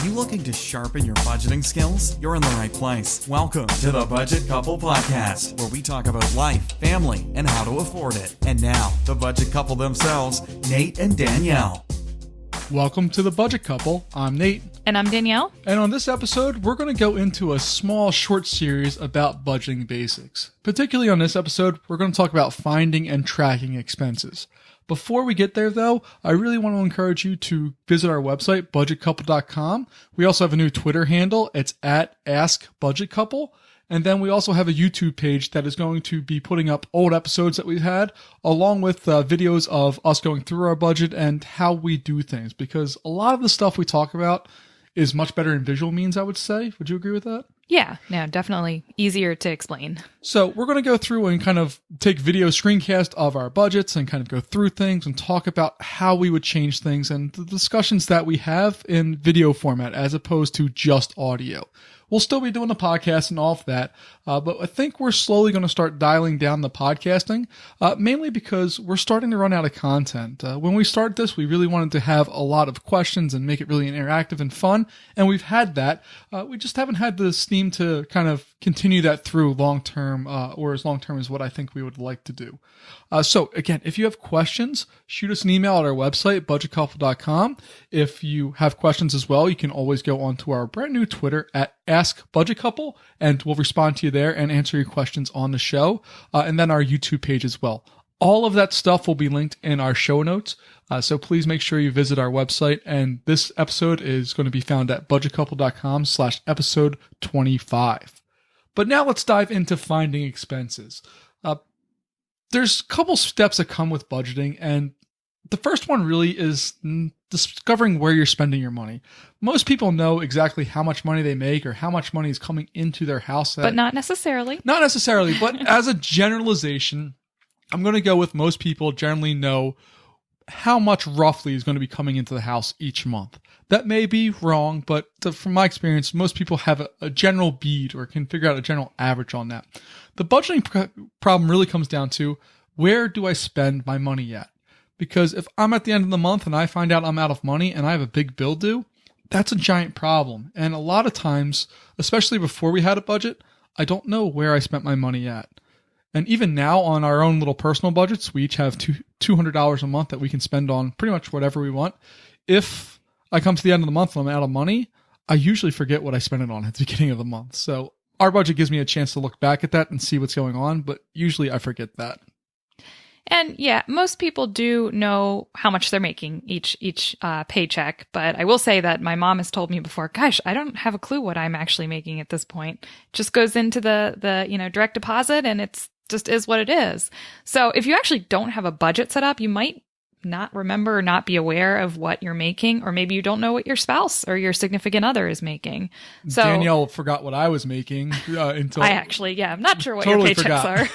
Are you looking to sharpen your budgeting skills? You're in the right place. Welcome to the Budget Couple Podcast, where we talk about life, family, and how to afford it. And now, the Budget Couple themselves, Nate and Danielle. Welcome to the Budget Couple. I'm Nate. And I'm Danielle. And on this episode, we're going to go into a small, short series about budgeting basics. Particularly on this episode, we're going to talk about finding and tracking expenses. Before we get there, though, I really want to encourage you to visit our website, budgetcouple.com. We also have a new Twitter handle. It's at AskBudgetCouple. And then we also have a YouTube page that is going to be putting up old episodes that we've had, along with videos of us going through our budget and how we do things. Because a lot of the stuff we talk about is much better in visual means, I would say. Would you agree with that? Yeah, no, definitely easier to explain. So we're going to go through and kind of take video screencast of our budgets and kind of go through things and talk about how we would change things and the discussions that we have in video format as opposed to just audio. We'll still be doing the podcast and all of that, but I think we're slowly going to start dialing down the podcasting, mainly because we're starting to run out of content. When we started this, we really wanted to have a lot of questions and make it really interactive and fun, and we've had that. We just haven't had the steam to kind of continue that through long-term, or as long-term as what I think we would like to do. So again, if you have questions, shoot us an email at our website, budgetcouple.com. If you have questions as well, you can always go onto our brand new Twitter at AskBudgetCouple, and we'll respond to you there and answer your questions on the show, and then our YouTube page as well. All of that stuff will be linked in our show notes, so please make sure you visit our website, and this episode is going to be found at budgetcouple.com/episode 25. But now let's dive into finding expenses. There's a couple steps that come with budgeting, and the first one really is discovering where you're spending your money. Most people know exactly how much money they make or how much money is coming into their house. But not necessarily. Not necessarily, but as a generalization, I'm going to go with most people generally know how much roughly is going to be coming into the house each month. That may be wrong, but from my experience, most people have a general bead or can figure out a general average on that. The budgeting problem really comes down to, where do I spend my money at? Because if I'm at the end of the month and I find out I'm out of money and I have a big bill due, that's a giant problem. And a lot of times, especially before we had a budget, I don't know where I spent my money at. And even now on our own little personal budgets, we each have $200 a month that we can spend on pretty much whatever we want. If I come to the end of the month and I'm out of money, I usually forget what I spent it on at the beginning of the month. So our budget gives me a chance to look back at that and see what's going on, but usually I forget that. And yeah, most people do know how much they're making each paycheck. But I will say that my mom has told me before, gosh, I don't have a clue what I'm actually making at this point. It just goes into the direct deposit, and it's just is what it is. So if you actually don't have a budget set up, you might not remember or not be aware of what you're making, or maybe you don't know what your spouse or your significant other is making. So Danielle forgot what I was making until I'm not sure what totally your paychecks are.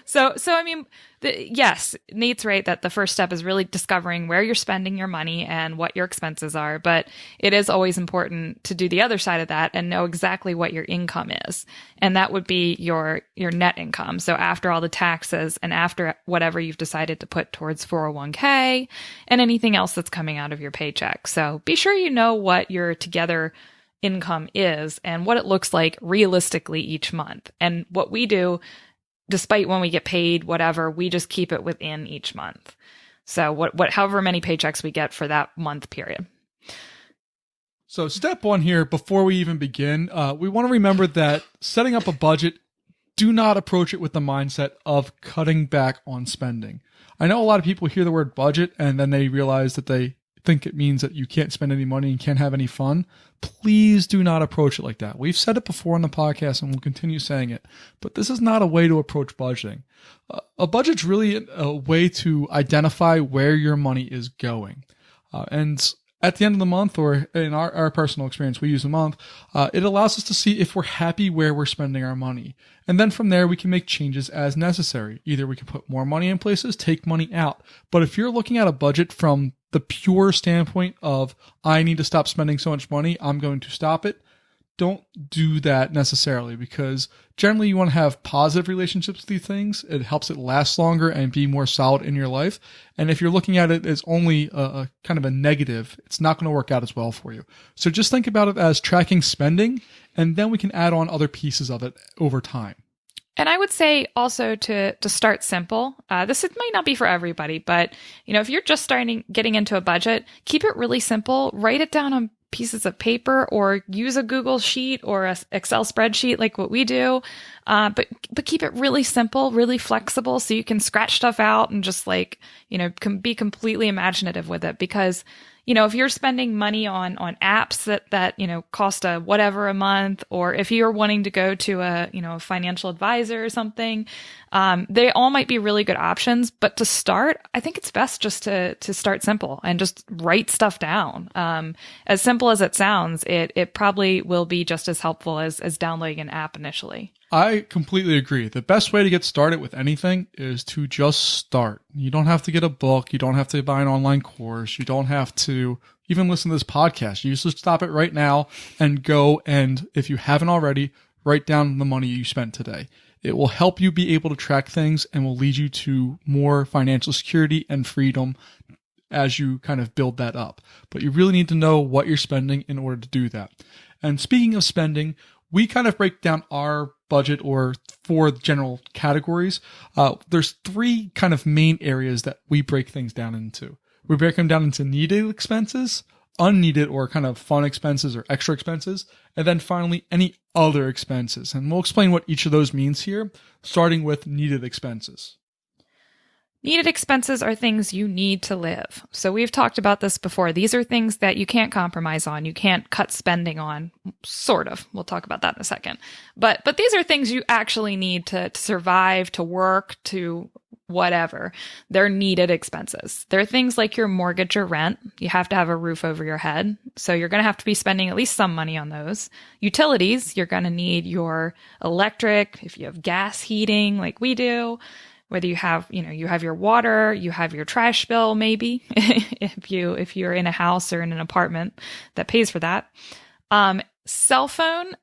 So I mean, yes, Nate's right that the first step is really discovering where you're spending your money and what your expenses are. But it is always important to do the other side of that and know exactly what your income is. And that would be your net income. So after all the taxes and after whatever you've decided to put towards 401k and anything else that's coming out of your paycheck. So be sure you know what your together income is and what it looks like realistically each month. And what we do, despite when we get paid, whatever, we just keep it within each month. So however many paychecks we get for that month period. So step one here, before we even begin, we want to remember that setting up a budget, do not approach it with the mindset of cutting back on spending. I know a lot of people hear the word budget and then they realize that they think it means that you can't spend any money and can't have any fun. Please do not approach it like that. We've said it before on the podcast and we'll continue saying it, but this is not a way to approach budgeting. A budget's really a way to identify where your money is going. And at the end of the month, or in our personal experience, we use a month, it allows us to see if we're happy where we're spending our money. And then from there, we can make changes as necessary. Either we can put more money in places, take money out. But if you're looking at a budget from the pure standpoint of, I need to stop spending so much money, I'm going to stop it, don't do that necessarily, because generally you want to have positive relationships with these things. It helps it last longer and be more solid in your life. And if you're looking at it as only a kind of a negative, it's not going to work out as well for you. So just think about it as tracking spending, and then we can add on other pieces of it over time. And I would say also to start simple. This might not be for everybody, but if you're just getting into a budget, keep it really simple. Write it down on pieces of paper, or use a Google sheet or a Excel spreadsheet like what we do. But keep it really simple, really flexible, so you can scratch stuff out and just can be completely imaginative with it. Because if you're spending money on apps that cost a whatever a month, or if you're wanting to go to a financial advisor or something, they all might be really good options. But to start, I think it's best just to start simple and just write stuff down. As simple as it sounds, it probably will be just as helpful as downloading an app initially. I completely agree. The best way to get started with anything is to just start. You don't have to get a book. You don't have to buy an online course. You don't have to even listen to this podcast. You just stop it right now and go, and if you haven't already, write down the money you spent today. It will help you be able to track things and will lead you to more financial security and freedom as you kind of build that up. But you really need to know what you're spending in order to do that. And speaking of spending, we kind of break down our budget or 4 general categories. There's 3 kind of main areas that we break things down into. We break them down into needed expenses, unneeded or kind of fun expenses or extra expenses, and then finally any other expenses. And we'll explain what each of those means here, starting with needed expenses. Needed expenses are things you need to live. So we've talked about this before. These are things that you can't compromise on. You can't cut spending on, sort of. We'll talk about that in a second. But these are things you actually need to survive, to work, to whatever. They're needed expenses. They're things like your mortgage or rent. You have to have a roof over your head. So you're going to have to be spending at least some money on those. Utilities, you're going to need your electric, if you have gas heating like we do. Whether you have, you have your water, you have your trash bill, maybe if you're in a house or in an apartment that pays for that. Cell phone,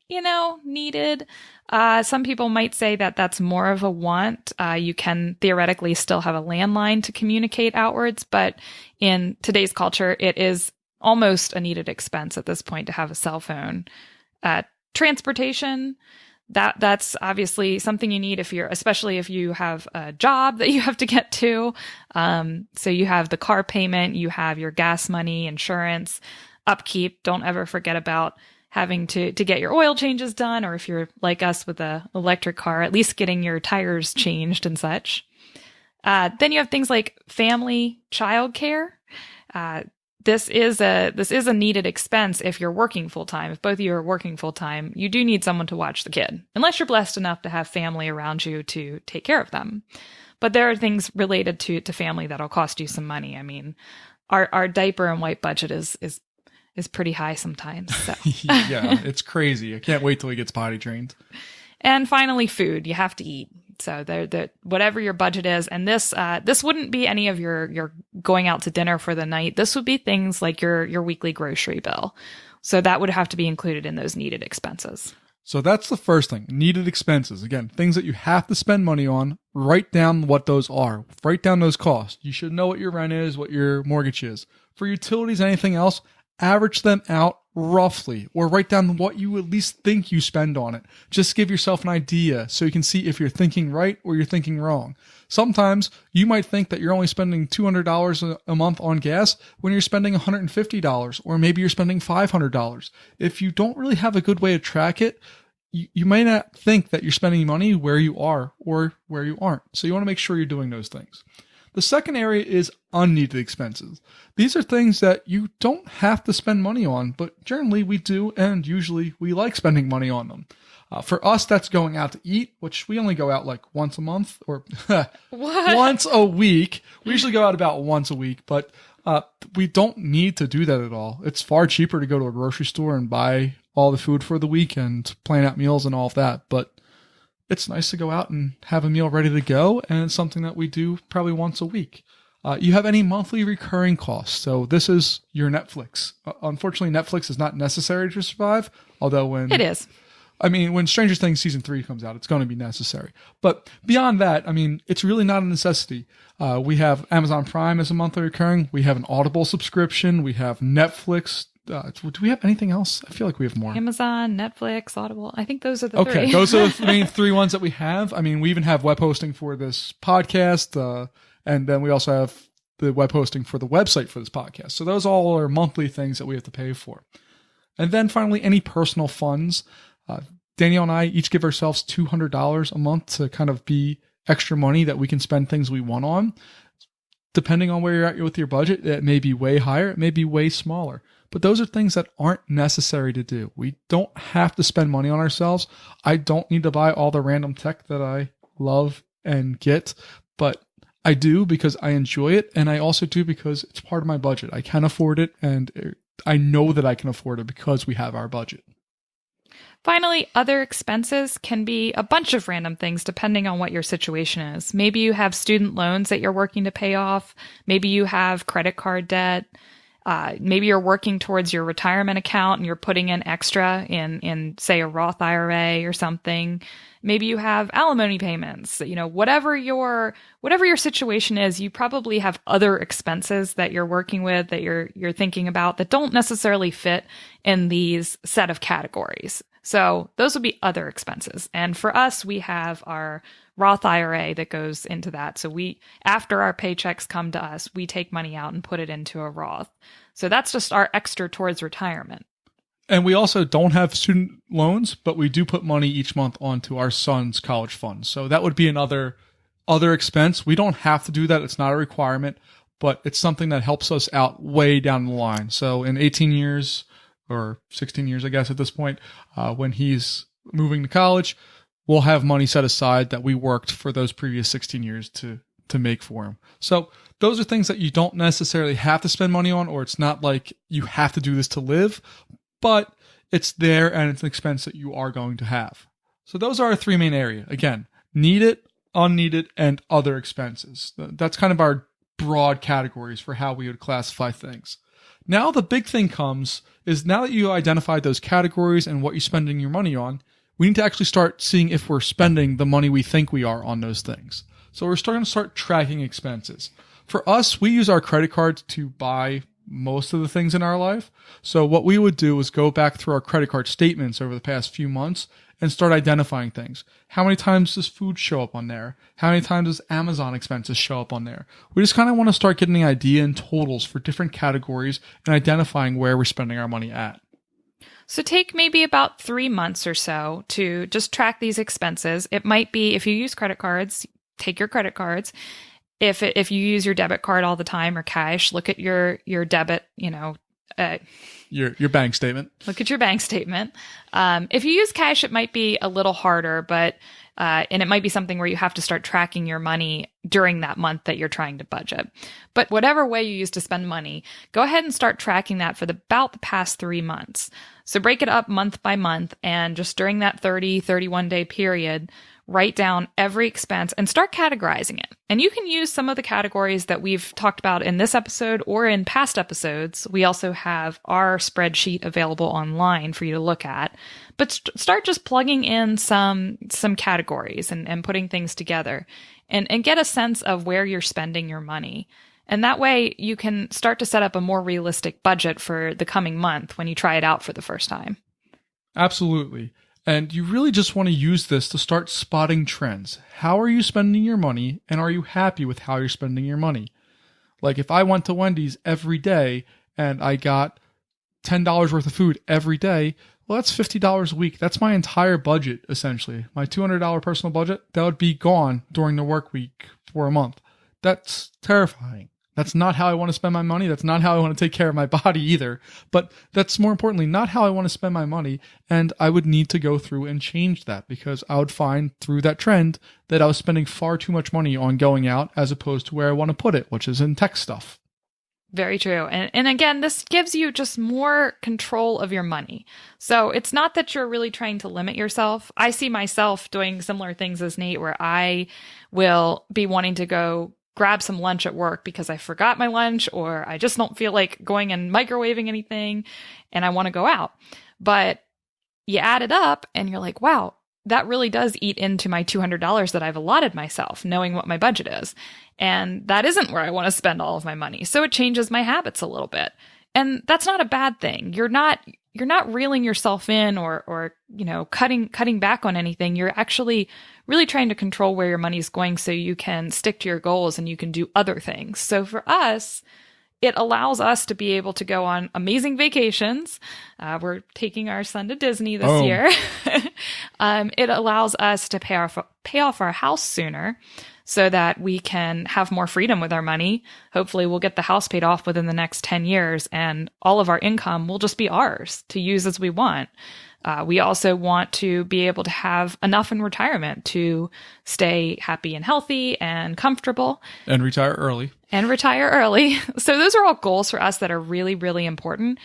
needed. Some people might say that that's more of a want. You can theoretically still have a landline to communicate outwards, but in today's culture, it is almost a needed expense at this point to have a cell phone. Transportation. That's obviously something you need especially if you have a job that you have to get to. So you have the car payment, you have your gas money, insurance, upkeep. Don't ever forget about having to get your oil changes done, or if you're like us with a electric car, at least getting your tires changed and such. Then you have things like family, childcare. This is a needed expense if you're working full time. If both of you are working full time, you do need someone to watch the kid, unless you're blessed enough to have family around you to take care of them. But there are things related to family that'll cost you some money. I mean, our diaper and wipe budget is pretty high sometimes. So. Yeah, it's crazy. I can't wait till he gets potty trained. And finally, food. You have to eat. So whatever your budget is, and this wouldn't be any of your going out to dinner for the night. This would be things like your weekly grocery bill. So that would have to be included in those needed expenses. So that's the first thing, needed expenses. Again, things that you have to spend money on. Write down what those are. Write down those costs. You should know what your rent is, what your mortgage is. For utilities, anything else, average them out roughly, or write down what you at least think you spend on it. Just give yourself an idea so you can see if you're thinking right or you're thinking wrong. Sometimes you might think that you're only spending $200 a month on gas when you're spending $150, or maybe you're spending $500. If you don't really have a good way to track it, you may not think that you're spending money where you are or where you aren't. So you want to make sure you're doing those things. The second area is unneeded expenses. These are things that you don't have to spend money on, but generally we do, and usually we like spending money on them. For us, that's going out to eat, which we only go out like once a month or once a week. We usually go out about once a week, but we don't need to do that at all. It's far cheaper to go to a grocery store and buy all the food for the week and plan out meals and all of that, but it's nice to go out and have a meal ready to go, and it's something that we do probably once a week. You have any monthly recurring costs. So this is your Netflix. Unfortunately, Netflix is not necessary to survive, although it is. When Stranger Things season 3 comes out, it's going to be necessary. But beyond that, it's really not a necessity. We have Amazon Prime as a monthly recurring. We have an Audible subscription. We have Netflix. Do we have anything else? I feel like we have more. Amazon, Netflix, Audible. I think those are the three. Okay, those are the main 3 ones that we have. We even have web hosting for this podcast. And then we also have the web hosting for the website for this podcast. So those all are monthly things that we have to pay for. And then finally, any personal funds. Danielle and I each give ourselves $200 a month to kind of be extra money that we can spend things we want on. Depending on where you're at with your budget, it may be way higher, it may be way smaller. But those are things that aren't necessary to do. We don't have to spend money on ourselves. I don't need to buy all the random tech that I love and get, but I do because I enjoy it, and I also do because it's part of my budget. I can afford it, and I know that I can afford it because we have our budget. Finally, other expenses can be a bunch of random things depending on what your situation is. Maybe you have student loans that you're working to pay off. Maybe you have credit card debt. Maybe you're working towards your retirement account and you're putting in extra in say a Roth IRA or something. Maybe you have alimony payments. Whatever your situation is, you probably have other expenses that you're working with, that you're thinking about, that don't necessarily fit in these set of categories. So those would be other expenses. And for us, we have our Roth IRA that goes into that. So after our paychecks come to us, we take money out and put it into a Roth. So that's just our extra towards retirement. And we also don't have student loans, but we do put money each month onto our son's college fund. So that would be another expense. We don't have to do that. It's not a requirement, but it's something that helps us out way down the line. So in 18 years or 16 years, I guess at this point, when he's moving to college, we'll have money set aside that we worked for those previous 16 years to make for him. So those are things that you don't necessarily have to spend money on, or it's not like you have to do this to live, but it's there and it's an expense that you are going to have. So those are our 3 main areas. Again, needed, unneeded, and other expenses. That's kind of our broad categories for how we would classify things. Now the big thing comes is now that you identified those categories and what you're spending your money on, we need to actually start seeing if we're spending the money we think we are on those things. So we're starting to start tracking expenses. For us, we use our credit cards to buy most of the things in our life. So what we would do is go back through our credit card statements over the past few months and start identifying things. How many times does food show up on there? How many times does Amazon expenses show up on there? We just kind of want to start getting an idea and totals for different categories and identifying where we're spending our money at. So take maybe about 3 months or so to just track these expenses. It might be, if you use credit cards, take your credit cards. If you use your debit card all the time or cash, look at your debit, your bank statement. Look at your bank statement. If you use cash, it might be a little harder, but and it might be something where you have to start tracking your money during that month that you're trying to budget. But whatever way you use to spend money, go ahead and start tracking that for about the past 3 months. So break it up month by month, and just during that 31 day period, write down every expense and start categorizing it. And you can use some of the categories that we've talked about in this episode or in past episodes. We also have our spreadsheet available online for you to look at. But start just plugging in some categories and putting things together and get a sense of where you're spending your money. And that way you can start to set up a more realistic budget for the coming month when you try it out for the first time. Absolutely. And you really just want to use this to start spotting trends. How are you spending your money, and are you happy with how you're spending your money? Like if I went to Wendy's every day and I got $10 worth of food every day, well, that's $50 a week. That's my entire budget, essentially. My $200 personal budget, that would be gone during the work week for a month. That's terrifying. That's not how I want to spend my money. That's not how I want to take care of my body either. But that's more importantly not how I want to spend my money. And I would need to go through and change that because I would find through that trend that I was spending far too much money on going out as opposed to where I want to put it, which is in tech stuff. Very true. And again, this gives you just more control of your money. So it's not that you're really trying to limit yourself. I see myself doing similar things as Nate, where I will be wanting to go grab some lunch at work because I forgot my lunch, or I just don't feel like going and microwaving anything and I want to go out. But you add it up and you're like, wow, that really does eat into my $200 that I've allotted myself, knowing what my budget is. And that isn't where I want to spend all of my money. So it changes my habits a little bit. And that's not a bad thing. You're not reeling yourself in or cutting back on anything. You're actually really trying to control where your money is going so you can stick to your goals and you can do other things. So for us, it allows us to be able to go on amazing vacations. We're taking our son to Disney this year. It allows us to pay off our house sooner so that we can have more freedom with our money. Hopefully we'll get the house paid off within the next 10 years and all of our income will just be ours to use as we want. We also want to be able to have enough in retirement to stay happy and healthy and comfortable. And retire early. So those are all goals for us that are really, really important.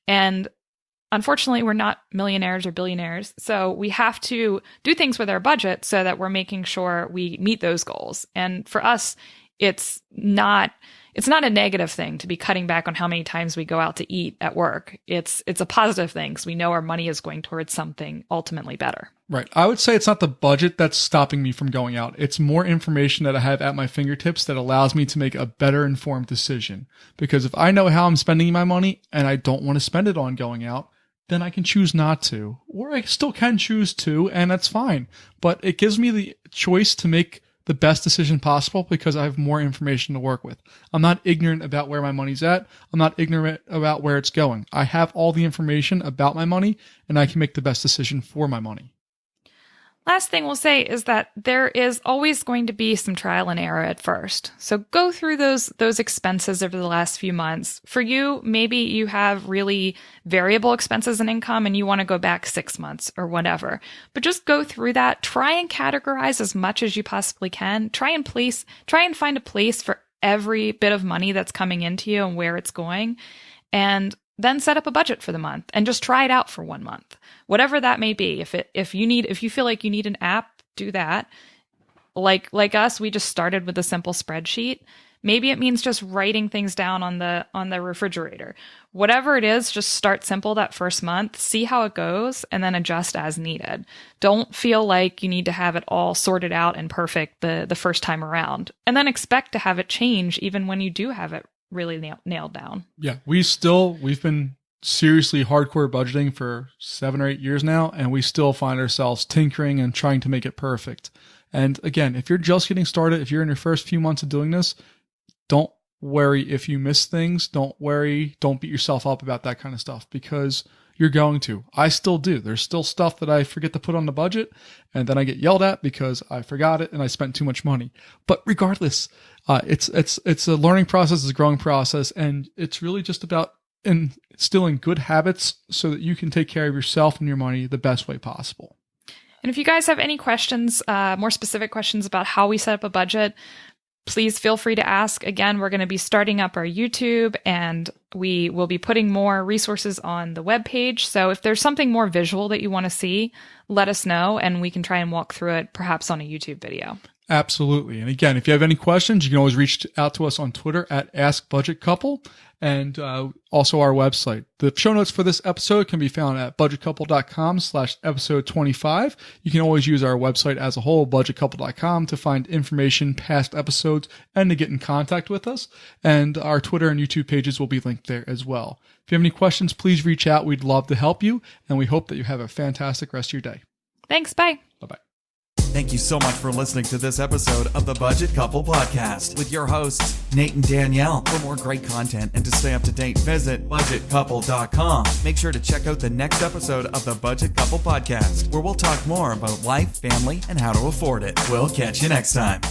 And unfortunately, we're not millionaires or billionaires. So we have to do things with our budget so that we're making sure we meet those goals. And for us, it's not a negative thing to be cutting back on how many times we go out to eat at work. It's a positive thing because we know our money is going towards something ultimately better. Right. I would say it's not the budget that's stopping me from going out. It's more information that I have at my fingertips that allows me to make a better informed decision. Because if I know how I'm spending my money and I don't want to spend it on going out, then I can choose not to. Or I still can choose to, and that's fine. But it gives me the choice to make the best decision possible because I have more information to work with. I'm not ignorant about where my money's at. I'm not ignorant about where it's going. I have all the information about my money, and I can make the best decision for my money. Last thing we'll say is that there is always going to be some trial and error at first. So go through those expenses over the last few months. For you, maybe you have really variable expenses and income and you want to go back 6 months or whatever. But just go through that. Try and categorize as much as you possibly can. Try and find a place for every bit of money that's coming into you and where it's going. And then set up a budget for the month and just try it out for 1 month, whatever that may be. If you feel like you need an app, do that. Like us, we just started with a simple spreadsheet. Maybe it means just writing things down on the refrigerator. Whatever it is, just start simple that first month, see how it goes, and then adjust as needed. Don't feel like you need to have it all sorted out and perfect the first time around, and then expect to have it change even when you do have it really nailed down. Yeah, we've been seriously hardcore budgeting for 7 or 8 years now, and we still find ourselves tinkering and trying to make it perfect. And again, if you're just getting started, if you're in your first few months of doing this, don't worry if you miss things. Don't worry. Don't beat yourself up about that kind of stuff because you're going to. I still do. There's still stuff that I forget to put on the budget, and then I get yelled at because I forgot it and I spent too much money. But regardless, it's a learning process, it's a growing process, and it's really just about instilling good habits so that you can take care of yourself and your money the best way possible. And if you guys have any questions, more specific questions about how we set up a budget, please feel free to ask. Again, we're going to be starting up our YouTube and we will be putting more resources on the webpage. So if there's something more visual that you want to see, let us know and we can try and walk through it perhaps on a YouTube video. Absolutely. And again, if you have any questions, you can always reach out to us on Twitter at AskBudgetCouple and also our website. The show notes for this episode can be found at budgetcouple.com/episode 25. You can always use our website as a whole, budgetcouple.com, to find information, past episodes, and to get in contact with us. And our Twitter and YouTube pages will be linked there as well. If you have any questions, please reach out. We'd love to help you. And we hope that you have a fantastic rest of your day. Thanks. Bye. Bye-bye. Thank you so much for listening to this episode of the Budget Couple Podcast with your hosts, Nate and Danielle. For more great content and to stay up to date, visit budgetcouple.com. Make sure to check out the next episode of the Budget Couple Podcast, where we'll talk more about life, family, and how to afford it. We'll catch you next time.